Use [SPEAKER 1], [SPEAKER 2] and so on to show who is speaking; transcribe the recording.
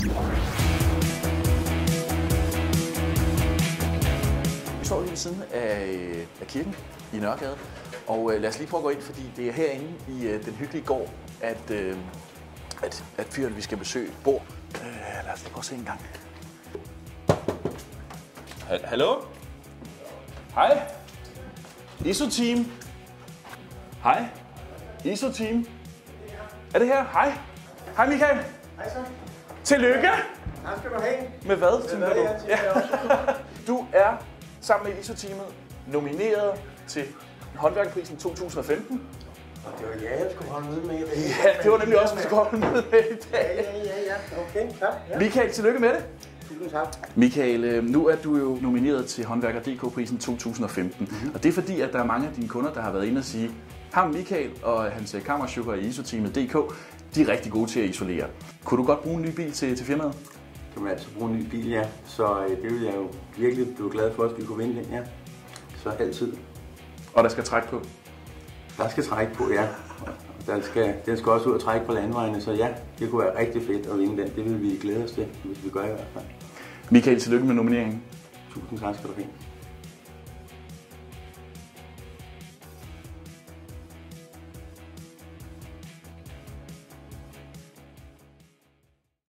[SPEAKER 1] Vi står lige ved siden af kirken i Nørregade, og lad os lige prøve at gå ind, fordi det er herinde i den hyggelige gård, at fyren, vi skal besøge, bor. Lad os lige prøve at se en gang. Hallo? Hej? ISO-team? Hej? ISO-team? Er det her? Hej? Hej Michael?
[SPEAKER 2] Hej så.
[SPEAKER 1] Tillykke!
[SPEAKER 2] Tak skal du have.
[SPEAKER 1] Med hvad, tænker du? Ja. Du er sammen med ISO-teamet nomineret til Håndværkerprisen 2015.
[SPEAKER 2] Og det var jeg skulle holde møde med i dag.
[SPEAKER 1] Ja, det var nemlig også, vi skulle holde med i dag.
[SPEAKER 2] Ja. Okay, tak. Ja.
[SPEAKER 1] Michael, tillykke med det.
[SPEAKER 2] Tusind tak.
[SPEAKER 1] Michael, nu er du jo nomineret til Håndværker.dk-prisen 2015. Og det er fordi, at der er mange af dine kunder, der har været inde og sige, ham Michael og hans kammersugar i ISO-teamet.dk, de er rigtig gode til at isolere. Kunne du godt bruge en ny bil til firmaet?
[SPEAKER 2] Du kan altså bruge en ny bil, ja. Så det vil jeg jo virkelig blive glad for, at vi kunne vinde den, ja. Så altid.
[SPEAKER 1] Og der skal trække på?
[SPEAKER 2] Der skal trække på, ja. Den skal også ud og trække på landvejene, så ja, det kunne være rigtig fedt at vinde den. Det vil vi glæde os til, hvis vi gør i hvert fald.
[SPEAKER 1] Michael, tillykke med nomineringen.
[SPEAKER 2] Tusind tak skal du have.